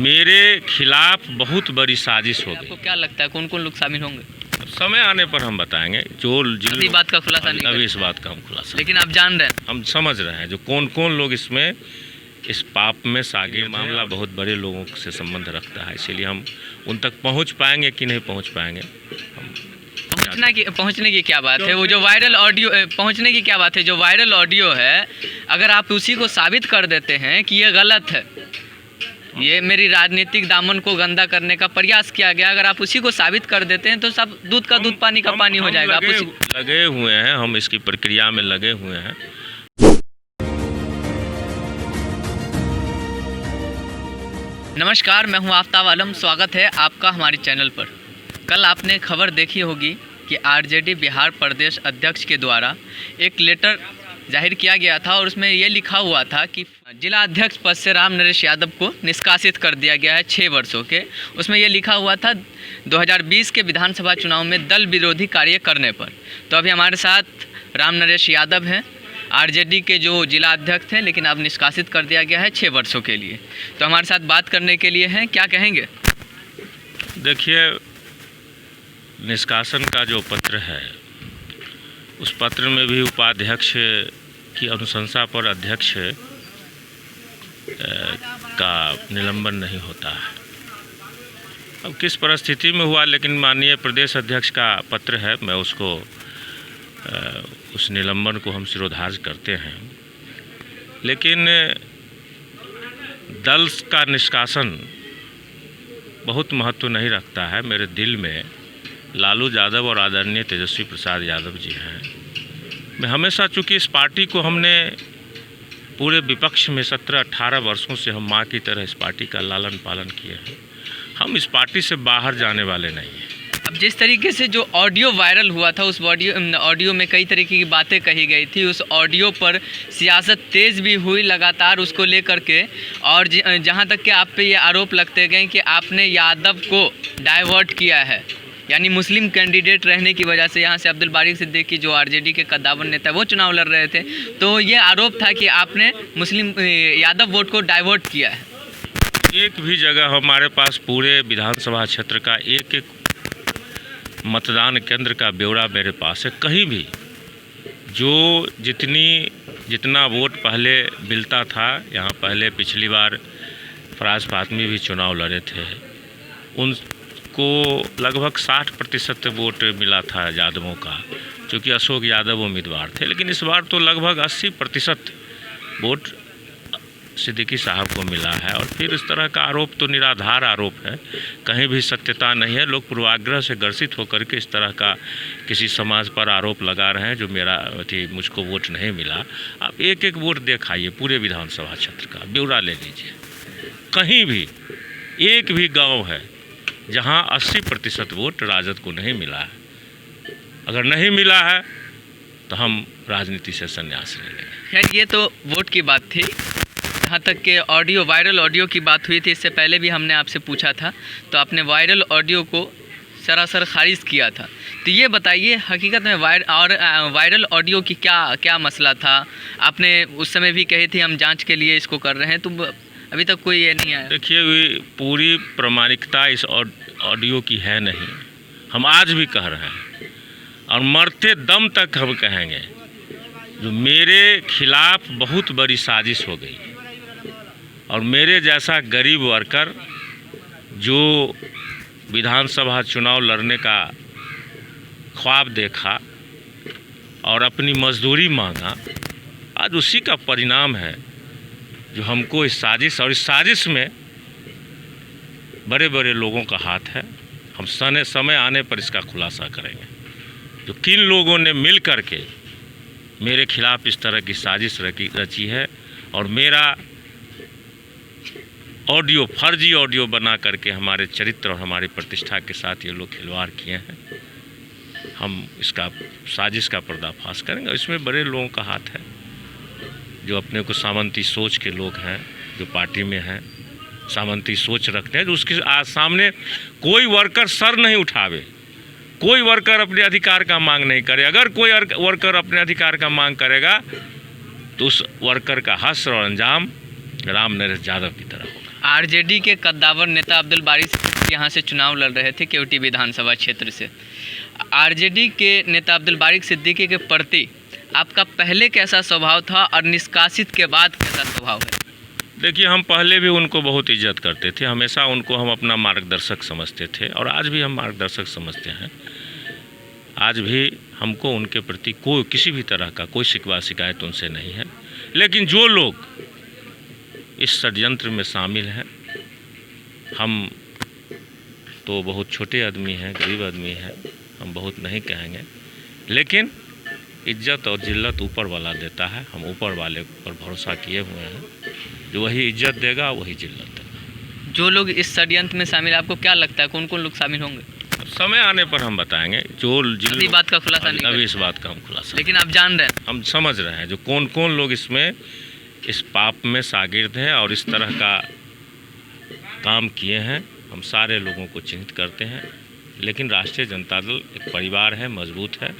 मेरे खिलाफ बहुत बड़ी साजिश हो आपको गई। क्या लगता है कौन कौन लोग शामिल होंगे? समय आने पर हम बताएंगे। जो अभी बात का खुलासा नहीं अभी करें। इस बात का हम खुलासा लेकिन आप जान रहे हैं। हम समझ रहे हैं जो कौन कौन लोग इसमें इस पाप में शागिर मामला बहुत बड़े लोगों से संबंध रखता है, इसीलिए हम उन तक पहुंच पाएंगे कि नहीं पहुंच पाएंगे। पहुंचने की क्या बात है? वो जो वायरल ऑडियो पहुंचने की क्या बात है? जो वायरल ऑडियो है, अगर आप उसी को साबित कर देते हैं कि ये गलत है, ये मेरी राजनीतिक दामन को गंदा करने का प्रयास किया गया, अगर आप उसी को साबित कर देते हैं तो सब दूध का दूध पानी का पानी हो जाएगा। लगे हुए हैं, हम इसकी प्रक्रिया में लगे हुए हैं। नमस्कार, मैं हूं आफ्ताब आलम। स्वागत है आपका हमारे चैनल पर। कल आपने खबर देखी होगी कि आरजेडी बिहार प्रदेश अध्यक्ष के द्वारा एक लेटर जाहिर किया गया था और उसमें ये लिखा हुआ था कि जिला अध्यक्ष पद से राम नरेश यादव को निष्कासित कर दिया गया है 6 वर्षों के। उसमें ये लिखा हुआ था 2020 के विधानसभा चुनाव में दल विरोधी कार्य करने पर। तो अभी हमारे साथ राम नरेश यादव हैं, आरजेडी के जो जिला अध्यक्ष थे, लेकिन अब निष्कासित कर दिया गया है 6 वर्षों के लिए। तो हमारे साथ बात करने के लिए हैं, क्या कहेंगे? देखिए, निष्कासन का जो पत्र है, उस पत्र में भी उपाध्यक्ष की अनुशंसा पर अध्यक्ष का निलंबन नहीं होता है। अब किस परिस्थिति में हुआ, लेकिन माननीय प्रदेश अध्यक्ष का पत्र है, मैं उसको उस निलंबन को हम सिरोधार्य करते हैं। लेकिन दल का निष्कासन बहुत महत्व नहीं रखता है। मेरे दिल में लालू यादव और आदरणीय तेजस्वी प्रसाद यादव जी हैं। मैं हमेशा, चूँकि इस पार्टी को हमने पूरे विपक्ष में 17-18 वर्षों से हम माँ की तरह इस पार्टी का लालन पालन किए हैं, हम इस पार्टी से बाहर जाने वाले नहीं हैं। अब जिस तरीके से जो ऑडियो वायरल हुआ था, उस ऑडियो में कई तरीके की बातें कही गई थी। उस ऑडियो पर सियासत तेज़ भी हुई लगातार उसको लेकर के, और जहाँ तक कि आप पे ये आरोप लगते गए कि आपने यादव को डाइवर्ट किया है, यानी मुस्लिम कैंडिडेट रहने की वजह से यहाँ से अब्दुल बारिक सिद्दीकी जो आरजेडी के कद्दावर नेता वो चुनाव लड़ रहे थे, तो ये आरोप था कि आपने मुस्लिम यादव वोट को डाइवर्ट किया है। एक भी जगह हमारे पास पूरे विधानसभा क्षेत्र का एक एक मतदान केंद्र का ब्यौरा मेरे पास है। कहीं भी जो जितना वोट पहले मिलता था, यहाँ पहले पिछली बार फराज फातमी भी चुनाव लड़े थे, उनको लगभग 60% वोट मिला था यादवों का, क्योंकि अशोक यादव उम्मीदवार थे। लेकिन इस बार तो लगभग 80% वोट सिद्दीकी साहब को मिला है। और फिर इस तरह का आरोप तो निराधार आरोप है, कहीं भी सत्यता नहीं है। लोग पूर्वाग्रह से ग्रसित होकर के इस तरह का किसी समाज पर आरोप लगा रहे हैं जो मुझको वोट नहीं मिला। आप एक एक वोट दिखाइए, पूरे विधानसभा क्षेत्र का ब्यौरा ले लीजिए। कहीं भी एक भी गांव है जहां 80% वोट राजद को नहीं मिला है। अगर नहीं मिला है तो हम राजनीति से संन्यास ले लेंगे। खैर, ये तो वोट की बात थी। जहाँ तक के ऑडियो, वायरल ऑडियो की बात हुई थी, इससे पहले भी हमने आपसे पूछा था, तो आपने वायरल ऑडियो को सरासर खारिज किया था। तो ये बताइए, हकीकत में वायरल ऑडियो की क्या मसला था? आपने उस समय भी कही थी हम जांच के लिए इसको कर रहे हैं, तो अभी तक कोई ये नहीं आया। देखिए, पूरी प्रामाणिकता इस ऑडियो की है नहीं। हम आज भी कह रहे हैं और मरते दम तक हम कहेंगे, जो मेरे खिलाफ बहुत बड़ी साजिश हो गई और मेरे जैसा गरीब वर्कर जो विधानसभा चुनाव लड़ने का ख्वाब देखा और अपनी मजदूरी मांगा, आज उसी का परिणाम है जो हमको इस साजिश, और इस साजिश में बड़े बड़े लोगों का हाथ है। हम समय आने पर इसका खुलासा करेंगे, जो किन लोगों ने मिल कर के मेरे खिलाफ इस तरह की साजिश रची है और मेरा ऑडियो, फर्जी ऑडियो बना करके हमारे चरित्र और हमारी प्रतिष्ठा के साथ ये लोग खिलवाड़ किए हैं। हम इसका साजिश का पर्दाफाश करेंगे। इसमें बड़े लोगों का हाथ है, जो अपने को सामंती सोच के लोग हैं, जो पार्टी में हैं, सामंती सोच रखते हैं, जो उसके सामने कोई वर्कर सर नहीं उठावे, कोई वर्कर अपने अधिकार का मांग नहीं करे। अगर कोई वर्कर अपने अधिकार का मांग करेगा तो उस वर्कर का हश्र और अंजाम राम नरेश यादव की तरह होगा। आरजेडी के कद्दावर नेता अब्दुल बारी सिद्दीकी यहाँ से चुनाव लड़ रहे थे केवटी विधानसभा क्षेत्र से। आरजेडी के नेता अब्दुल बारी सिद्दीकी के प्रति आपका पहले कैसा स्वभाव था और निष्कासित के बाद कैसा स्वभाव है? देखिए, हम पहले भी उनको बहुत इज्जत करते थे, हमेशा उनको हम अपना मार्गदर्शक समझते थे और आज भी हम मार्गदर्शक समझते हैं। आज भी हमको उनके प्रति कोई किसी भी तरह का कोई शिकवा शिकायत उनसे नहीं है। लेकिन जो लोग इस षड्यंत्र में शामिल हैं, हम तो बहुत छोटे आदमी हैं, गरीब आदमी हैं, हम बहुत नहीं कहेंगे, लेकिन इज्जत और जिल्लत ऊपर वाला देता है। हम ऊपर वाले पर भरोसा किए हुए हैं, जो वही इज्जत देगा वही जिल्लत देगा। जो लोग इस षड्यंत्र में शामिल, आपको क्या लगता है कौन कौन लोग शामिल होंगे? समय आने पर हम बताएंगे। जो अभी बात का खुलासा नहीं अभी इस बात का हम खुलासा, लेकिन आप जान रहे हैं, हम समझ रहे हैं जो कौन कौन लोग इसमें इस पाप में शागिर्द हैं और इस तरह का काम किए हैं। हम सारे लोगों को चिन्हित करते हैं। लेकिन राष्ट्रीय जनता दल एक परिवार है, मजबूत है।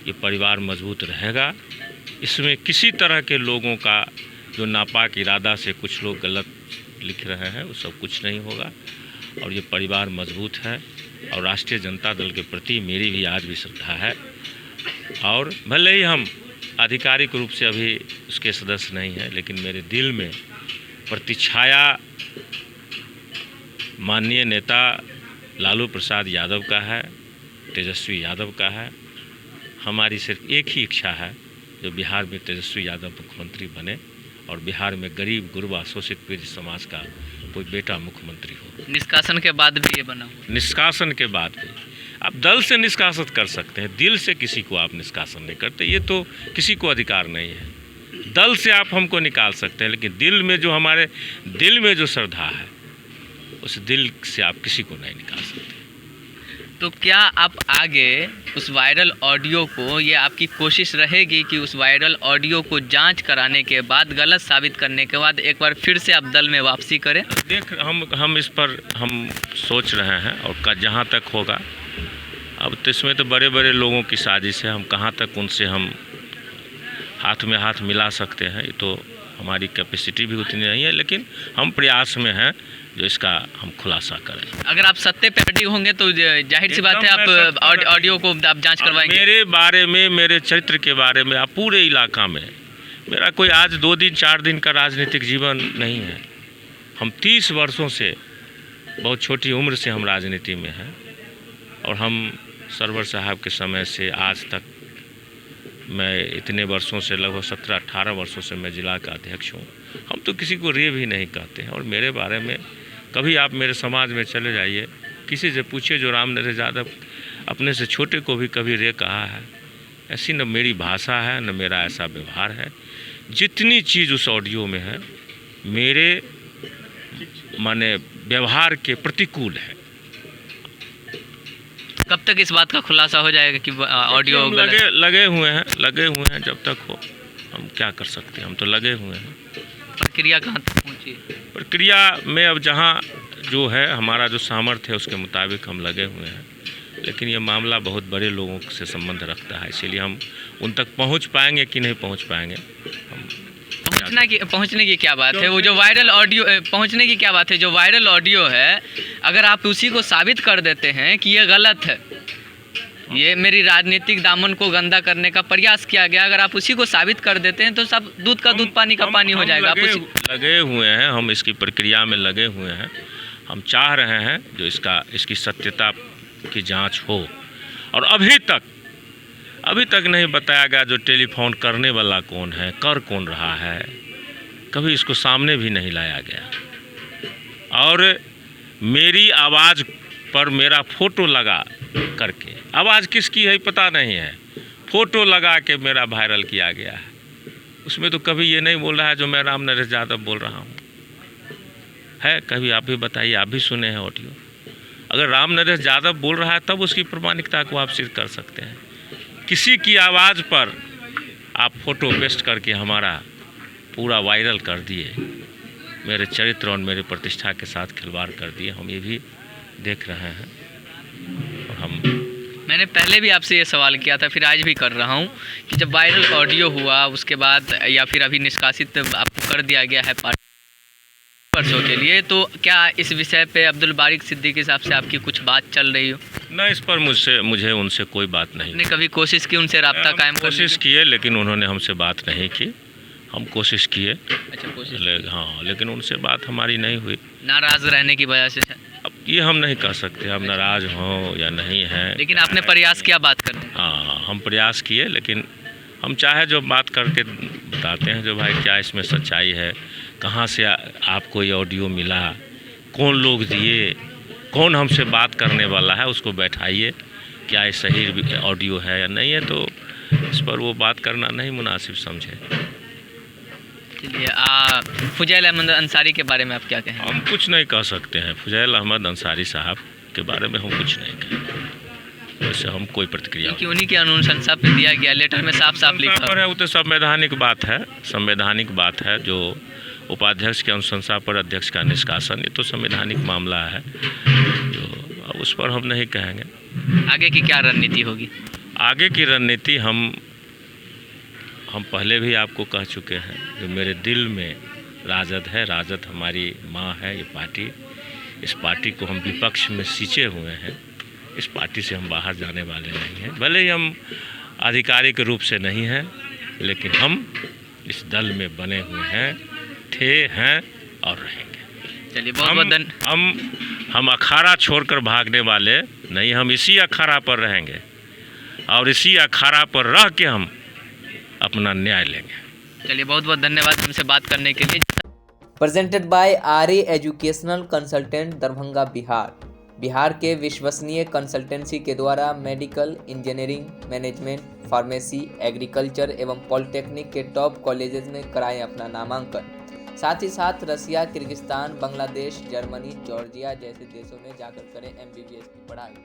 ये परिवार मजबूत रहेगा। इसमें किसी तरह के लोगों का जो नापाक इरादा से कुछ लोग गलत लिख रहे हैं वो सब कुछ नहीं होगा और ये परिवार मजबूत है। और राष्ट्रीय जनता दल के प्रति मेरी भी आज भी श्रद्धा है। और भले ही हम आधिकारिक रूप से अभी उसके सदस्य नहीं हैं, लेकिन मेरे दिल में प्रतिछाया माननीय नेता लालू प्रसाद यादव का है, तेजस्वी यादव का है। हमारी सिर्फ एक ही इच्छा है, जो बिहार में तेजस्वी यादव मुख्यमंत्री बने और बिहार में गरीब गुरबा शोषित पीड़ित समाज का कोई बेटा मुख्यमंत्री हो। निष्कासन के बाद भी ये बना हुआ। निष्कासन के बाद भी आप दल से निष्कासित कर सकते हैं, दिल से किसी को आप निष्कासन नहीं करते, ये तो किसी को अधिकार नहीं है। दल से आप हमको निकाल सकते हैं, लेकिन दिल में जो हमारे दिल में जो श्रद्धा है उस दिल से आप किसी को नहीं निकाल सकते। तो क्या आप आगे उस वायरल ऑडियो को, ये आपकी कोशिश रहेगी कि उस वायरल ऑडियो को जांच कराने के बाद, गलत साबित करने के बाद एक बार फिर से आप दल में वापसी करें? हम इस पर हम सोच रहे हैं और जहाँ तक होगा। अब तो इसमें तो बड़े बड़े लोगों की साजिश है, हम कहाँ तक उनसे हम हाथ में हाथ मिला सकते हैं, ये तो हमारी कैपेसिटी भी उतनी नहीं है। लेकिन हम प्रयास में हैं जो इसका हम खुलासा करें। अगर आप सत्ते पे अड़ी होंगे तो जाहिर सी बात है आप ऑडियो को आप जांच करवाएंगे। मेरे बारे में, मेरे चरित्र के बारे में, आप पूरे इलाका में मेरा कोई आज 2 दिन 4 दिन का राजनीतिक जीवन नहीं है। हम 30 वर्षों से, बहुत छोटी उम्र से हम राजनीति में हैं और हम सरवर साहब के समय से आज तक, मैं इतने वर्षों से, लगभग 17-18 वर्षों से मैं जिला का अध्यक्ष हूँ। हम तो किसी को रे भी नहीं कहते हैं। और मेरे बारे में कभी आप मेरे समाज में चले जाइए, किसी से पूछिए जो राम नरेश यादव अपने से छोटे को भी कभी रे कहा है। ऐसी न मेरी भाषा है, न मेरा ऐसा व्यवहार है। जितनी चीज़ उस ऑडियो में है मेरे माने व्यवहार के प्रतिकूल है। कब तक इस बात का खुलासा हो जाएगा कि ऑडियो लगे हुए हैं। जब तक हो हम क्या कर सकते हैं, हम तो लगे हुए हैं। प्रक्रिया कहाँ तक पहुँची? प्रक्रिया में अब जहाँ जो है हमारा जो सामर्थ्य है उसके मुताबिक हम लगे हुए हैं। लेकिन ये मामला बहुत बड़े लोगों से संबंध रखता है, इसीलिए हम उन तक पहुँच पाएंगे कि नहीं पहुँच पाएंगे। हम पहुँचने की क्या बात है? वो जो वायरल ऑडियो, पहुँचने की क्या बात है? जो वायरल ऑडियो है, अगर आप उसी को साबित कर देते हैं कि ये गलत है, ये मेरी राजनीतिक दामन को गंदा करने का प्रयास किया गया, अगर आप उसी को साबित कर देते हैं तो सब दूध का दूध, पानी का पानी हो जाएगा। लगे हुए हैं हम, इसकी प्रक्रिया में लगे हुए हैं। हम चाह रहे हैं जो इसकी सत्यता की जांच हो। और अभी तक नहीं बताया गया जो टेलीफोन करने वाला कौन है, कर कौन रहा है, कभी इसको सामने भी नहीं लाया गया। और मेरी आवाज़ पर मेरा फ़ोटो लगा करके, आवाज़ किसकी है पता नहीं है, फ़ोटो लगा के मेरा वायरल किया गया है। उसमें तो कभी ये नहीं बोल रहा है जो मैं राम नरेश यादव बोल रहा हूँ है। कभी आप भी बताइए, आप भी सुने हैं ऑडियो। अगर राम नरेश यादव बोल रहा है तब उसकी प्रामाणिकता को आप सिद्ध कर सकते हैं। किसी की आवाज़ पर आप फ़ोटो पेस्ट करके हमारा पूरा वायरल कर दिए, मेरे चरित्र और मेरे प्रतिष्ठा के साथ खिलवाड़ कर दिए। हम ये भी देख रहे हैं। और मैंने पहले भी आपसे ये सवाल किया था, फिर आज भी कर रहा हूँ कि जब वायरल ऑडियो हुआ उसके बाद, या फिर अभी निष्कासित आपको कर दिया गया है पार्टी वर्षों के लिए। तो क्या इस विषय पे अब्दुल बारिक सिद्दीकी साहब से आपकी कुछ बात चल रही हो? न, इस पर मुझे उनसे कोई बात नहीं। आपने कभी कोशिश की उनसे राब्ता कायम करने कोशिश की? किए, लेकिन उन्होंने हमसे बात नहीं की। हम कोशिश किए, अच्छा, कोशिश हाँ, लेकिन उनसे बात हमारी नहीं हुई। नाराज रहने की वजह से? अब ये हम नहीं कह सकते हम नाराज़ हों या नहीं हैं। लेकिन आपने प्रयास किया बात करने? हाँ, हम प्रयास किए, लेकिन हम चाहे जो बात करके बताते हैं जो भाई क्या इसमें सच्चाई है, कहाँ से आपको ये ऑडियो मिला, कौन लोग दिए, कौन हमसे बात करने वाला है, उसको बैठाइए, क्या ये सही ऑडियो है या नहीं है। तो इस पर वो बात करना नहीं मुनासिब समझे। चलिए, फुजैल अहमद अंसारी के बारे में आप क्या कहें? हम कुछ नहीं कह सकते हैं। फुजैल अहमद अंसारी साहब के बारे में हम कुछ नहीं कहेंगे, वैसे हम कोई प्रतिक्रिया। क्योंकि उन्हीं की अनुशंसा पे दिया गया, लेटर में साफ साफ लिखा पर है, वो तो संवैधानिक बात है, संवैधानिक बात है। जो उपाध्यक्ष की अनुशंसा पर अध्यक्ष का निष्कासन, ये तो संवैधानिक मामला है, जो अब उस पर हम नहीं कहेंगे। आगे की क्या रणनीति होगी? आगे की रणनीति हम पहले भी आपको कह चुके हैं, जो मेरे दिल में राजद है, राजद हमारी माँ है। ये पार्टी, इस पार्टी को हम विपक्ष में सींचे हुए हैं। इस पार्टी से हम बाहर जाने वाले नहीं हैं। भले ही हम आधिकारिक रूप से नहीं हैं, लेकिन हम इस दल में बने हुए हैं, हैं और रहेंगे। चलिए, बहुत हम अखाड़ा छोड़कर भागने वाले नहीं, हम इसी अखाड़ा पर रहेंगे और इसी अखाड़ा पर रह के हम अपना न्याय लेंगे। चलिए, बहुत बहुत धन्यवाद हमसे बात करने के लिए। Presented by R educational consultant Darbhanga Bihar. Bihar के विश्वसनीय कंसल्टेंसी के द्वारा medical, engineering, management, pharmacy, agriculture एवं पॉलिटेक्निक के टॉप कॉलेजेस में कराएं अपना नामांकन। साथ ही साथ Russia, Kyrgyzstan, Bangladesh, Germany, Georgia जैसे देशों में जाकर करें MBBS की पढ़ाई।